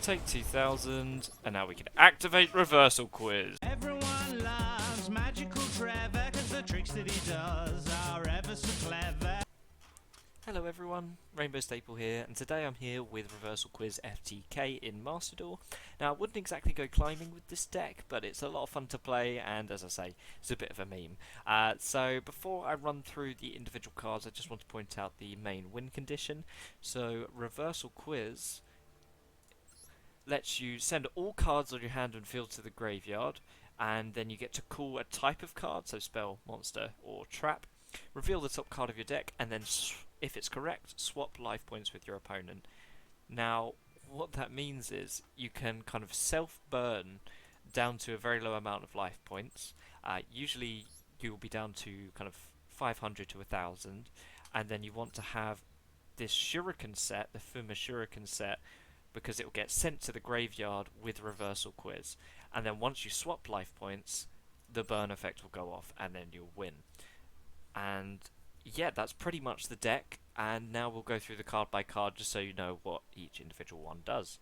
Take 2000, and now we can activate Reversal Quiz. Everyone loves magical Trevor, cause the tricks that he does are ever so clever. Hello everyone, Rainbow Staple here, and today I'm here with Reversal Quiz FTK in Master Duel. Now I wouldn't exactly go climbing with this deck, but it's a lot of fun to play, and as I say, it's a bit of a meme. So before I run through the individual cards, I just want to point out the main win condition. So Reversal Quiz lets you send all cards on your hand and field to the graveyard, and then you get to call a type of card, so spell, monster, or trap. Reveal the top card of your deck, and then, if it's correct, swap life points with your opponent. Now, what that means is you can kind of self-burn down to a very low amount of life points. Usually, you will be down to kind of 500 to 1,000, and then you want to have this shuriken set, the Fuma shuriken set, because it will get sent to the graveyard with Reversal Quiz. And then once you swap life points, the burn effect will go off, and then you'll win. And yeah, that's pretty much the deck, and now we'll go through the card by card just so you know what each individual one does.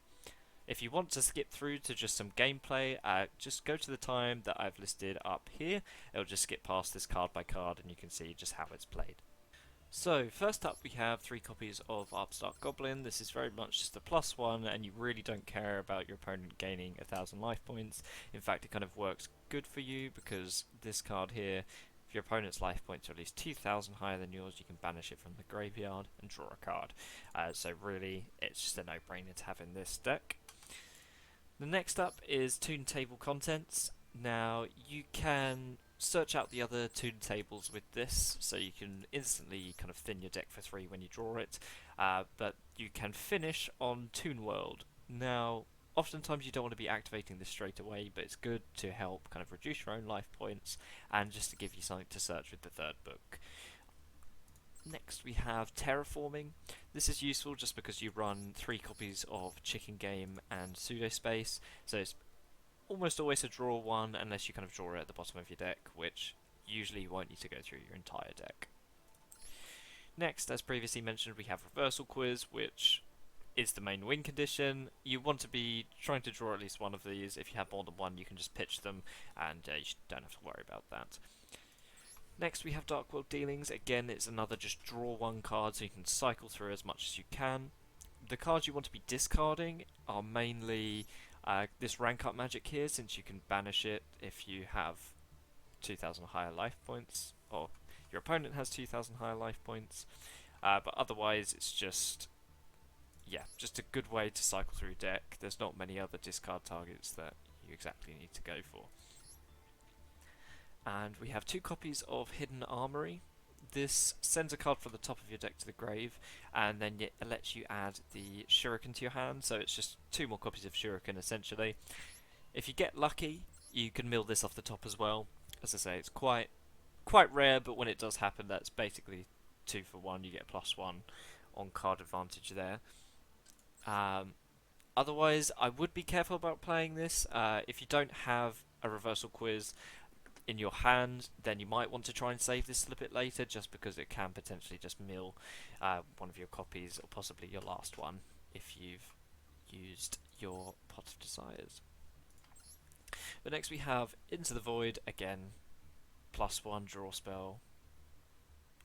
If you want to skip through to just some gameplay, just go to the time that I've listed up here. It'll just skip past this card by card and you can see just how it's played. So, first up we have 3 copies of Upstart Goblin. This is very much just a +1, and you really don't care about your opponent gaining 1,000 life points. In fact, it kind of works good for you because this card here, if your opponent's life points are at least 2,000 higher than yours, you can banish it from the graveyard and draw a card. So really, it's just a no-brainer to have in this deck. The next up is Toon Table Contents. Now, you can search out the other Toon Tables with this, so you can instantly kind of thin your deck for 3 when you draw it, but you can finish on Toon World. Now, oftentimes you don't want to be activating this straight away, but it's good to help kind of reduce your own life points and just to give you something to search with the third book. Next we have Terraforming. This is useful just because you run 3 copies of Chicken Game and Pseudospace, so it's almost always a draw one unless you kind of draw it at the bottom of your deck, which usually you won't need to go through your entire deck. Next, as previously mentioned, we have Reversal Quiz, which is the main win condition. You want to be trying to draw at least one of these. If you have more than one, you can just pitch them, and you don't have to worry about that. Next, we have Dark World Dealings. Again, it's another just draw one card, so you can cycle through as much as you can. The cards you want to be discarding are mainly this rank up magic here, since you can banish it if you have 2,000 higher life points, or your opponent has 2,000 higher life points. But otherwise, it's just a good way to cycle through your deck. There's not many other discard targets that you exactly need to go for. And we have 2 copies of Hidden Armory. This sends a card from the top of your deck to the grave, and then it lets you add the Shuriken to your hand, so it's just 2 more copies of Shuriken essentially. If you get lucky, you can mill this off the top as well. As I say, it's quite rare, but when it does happen, that's basically 2 for 1. You get +1 on card advantage there. Otherwise, I would be careful about playing this. If you don't have a Reversal Quiz in your hand, then you might want to try and save this a little bit later, just because it can potentially just mill one of your copies, or possibly your last one, if you've used your Pot of Desires. But next we have Into the Void. Again, +1 draw spell.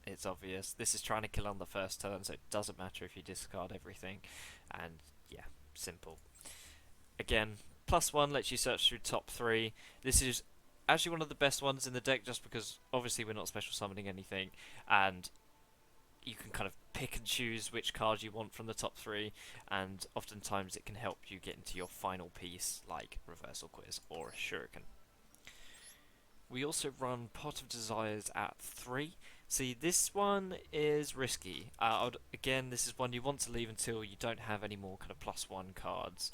It's obvious. This is trying to kill on the first turn, so it doesn't matter if you discard everything. And yeah, simple. Again, +1 lets you search through top 3. This is actually one of the best ones in the deck, just because obviously we're not special summoning anything, and you can kind of pick and choose which cards you want from the top 3, and oftentimes it can help you get into your final piece, like Reversal Quiz or a Shuriken. We also run Pot of Desires at 3. See, this one is risky. Again, this is one you want to leave until you don't have any more kind of +1 cards,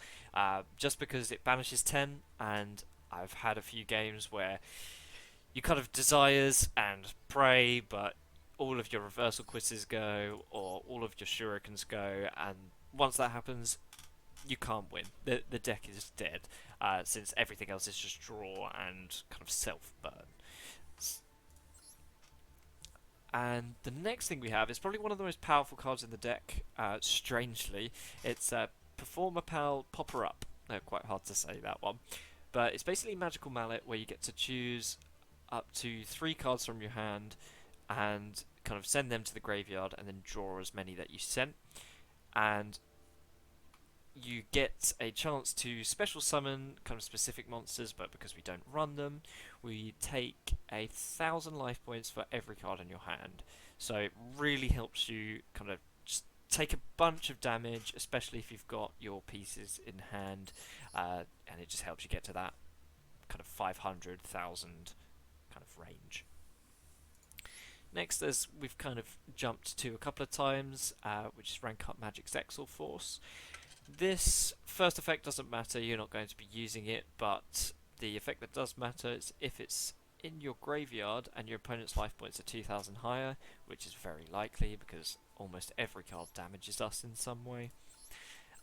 just because it banishes 10, and I've had a few games where you kind of Desires and pray, but all of your Reversal Quizzes go, or all of your Shurikens go, and once that happens, you can't win. The deck is dead, since everything else is just draw and kind of self-burn. The next thing we have is probably one of the most powerful cards in the deck, strangely. It's Perform a Pal Popper Up. Quite hard to say that one. But it's basically Magical Mallet where you get to choose up to 3 cards from your hand and kind of send them to the graveyard and then draw as many that you sent. And you get a chance to special summon kind of specific monsters, but because we don't run them, we take 1,000 life points for every card in your hand. So it really helps you kind of just take a bunch of damage, especially if you've got your pieces in hand, and it just helps you get to that kind of 500,000 kind of range. Next, as we've kind of jumped to a couple of times, which is Rank Up Magic's Exile Force. This first effect doesn't matter, you're not going to be using it, but the effect that does matter is if it's in your graveyard and your opponent's life points are 2,000 higher, which is very likely because almost every card damages us in some way,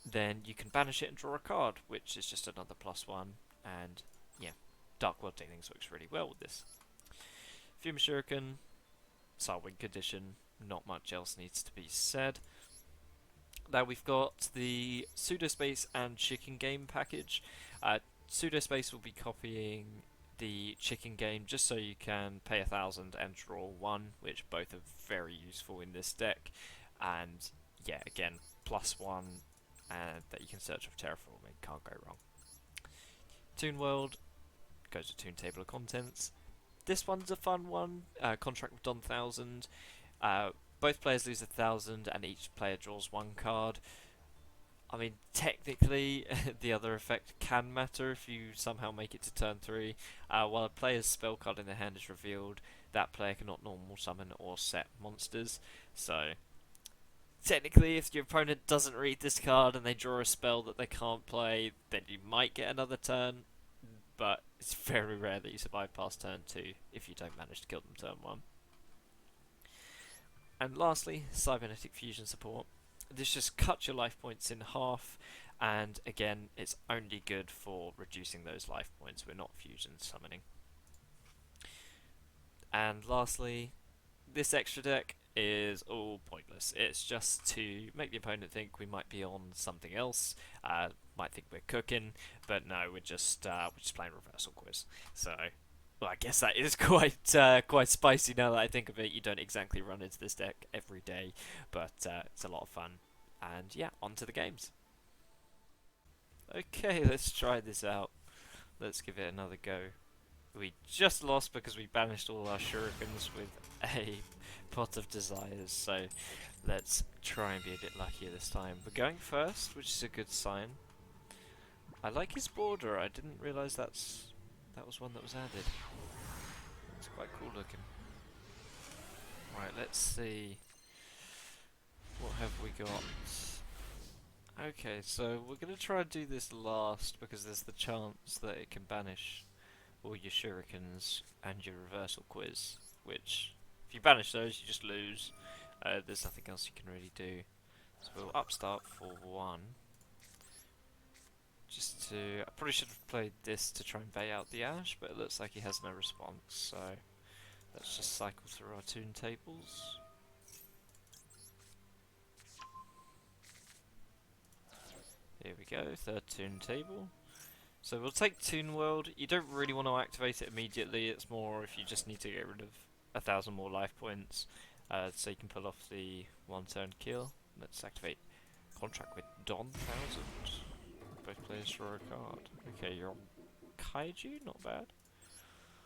then you can banish it and draw a card, which is just another +1, and yeah, Dark World Dealings works really well with this. Fuma Shuriken, Wincon condition, not much else needs to be said. Now we've got the Pseudospace and Chicken Game package. Pseudospace will be copying the Chicken Game just so you can pay 1,000 and draw 1, which both are very useful in this deck. And yeah, again, +1 and that you can search for terraforming, can't go wrong. Toon World goes to Toon Table of Contents. This one's a fun one. Contract with Don 1,000. Both players lose 1,000 and each player draws 1 card. I mean, technically, the other effect can matter if you somehow make it to turn 3. While a player's spell card in their hand is revealed, that player cannot normal summon or set monsters. So, technically, if your opponent doesn't read this card and they draw a spell that they can't play, then you might get another turn. But it's very rare that you survive past turn 2 if you don't manage to kill them turn 1. And lastly, Cybernetic Fusion support. This just cuts your life points in half, and again, it's only good for reducing those life points. We're not fusion summoning. And lastly, this extra deck is all pointless. It's just to make the opponent think we might be on something else, might think we're cooking, but no, we're just playing Reversal Quiz. So, well, I guess that is quite spicy now that I think of it. You don't exactly run into this deck every day, but it's a lot of fun. And yeah, on to the games. Okay, let's try this out. Let's give it another go. We just lost because we banished all our shurikens with a Pot of Desires, so let's try and be a bit luckier this time. We're going first, which is a good sign. I like his border. I didn't realise that was one that was added. It's quite cool looking. Right, let's see. What have we got? Okay, so we're going to try and do this last because there's the chance that it can banish all your shurikens and your Reversal Quiz, which, if you banish those, you just lose. There's nothing else you can really do. So we'll upstart for 1. I probably should have played this to try and bait out the Ash, but it looks like he has no response, so let's just cycle through our Toon Tables. Here we go, 3rd Toon Table. So we'll take Toon World. You don't really want to activate it immediately, it's more if you just need to get rid of 1,000 more life points, so you can pull off the 1 turn kill. Let's activate Contract with Don 1,000. Both players draw a card. Okay, you're on Kaiju, not bad.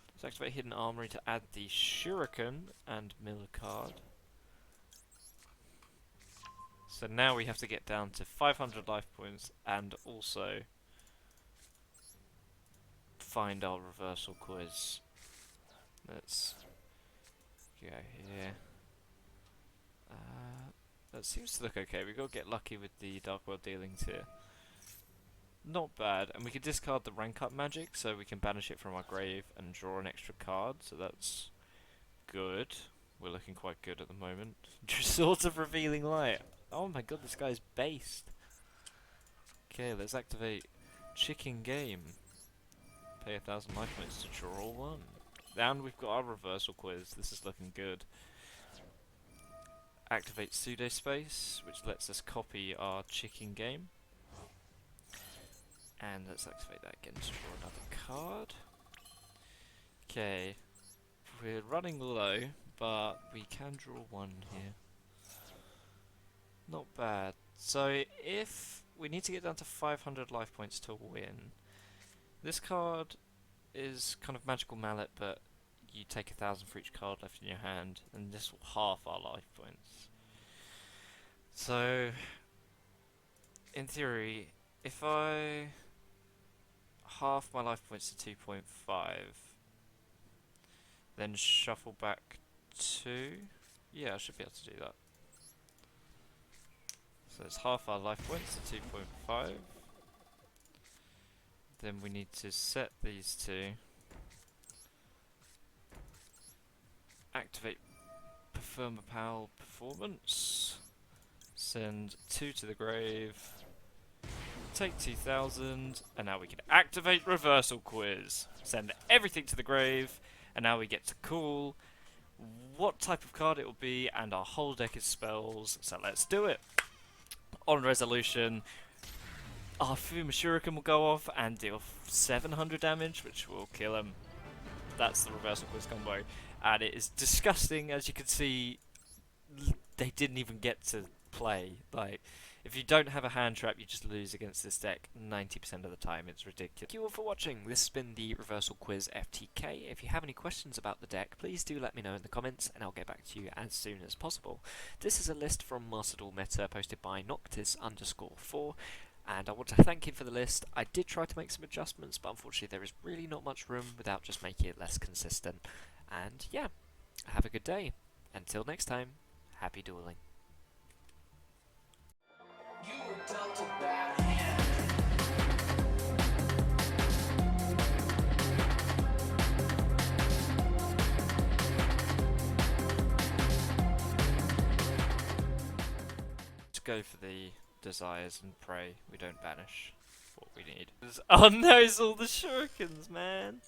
Let's activate Hidden Armory to add the Shuriken and mill a card. So now we have to get down to 500 life points and also find our Reversal Quiz. Let's go here. That seems to look okay. We've got to get lucky with the Dark World Dealings here. Not bad, and we can discard the Rank Up Magic, so we can banish it from our grave and draw an extra card, so that's good. We're looking quite good at the moment. Sort of Revealing Light. Oh my god, this guy's based. Okay, let's activate Chicken Game. Pay 1,000 life points to draw 1. And we've got our Reversal Quiz, this is looking good. Activate Pseudospace, which lets us copy our Chicken Game. And let's activate that again to draw another card. Okay, we're running low, but we can draw one here. Not bad. So if we need to get down to 500 life points to win, this card is kind of Magical Mallet, but you take 1,000 for each card left in your hand, and this will half our life points. So, in theory, if I half my life points to 2.5, then shuffle back 2, yeah, I should be able to do that. So it's half our life points to 2.5. Then we need to set these two. Activate Performapal Performance. Send 2 to the grave. Take 2,000. And now we can activate Reversal Quiz. Send everything to the grave. And now we get to call what type of card it will be. And our whole deck is spells. So let's do it. On resolution, our Fuma Shuriken will go off and deal 700 damage, which will kill him. That's the Reversal Quiz combo. And it is disgusting, as you can see, they didn't even get to play. Like, if you don't have a hand trap, you just lose against this deck 90% of the time. It's ridiculous. Thank you all for watching. This has been the Reversal Quiz FTK. If you have any questions about the deck, please do let me know in the comments, and I'll get back to you as soon as possible. This is a list from Master Duel Meta, posted by Noctis_4. And I want to thank him for the list. I did try to make some adjustments, but unfortunately there is really not much room without just making it less consistent. And yeah, have a good day. Until next time, happy dueling. You were dealt a bad hand. Let's go for the desires and pray we don't banish what we need. Oh no, it's all the shurikens, man!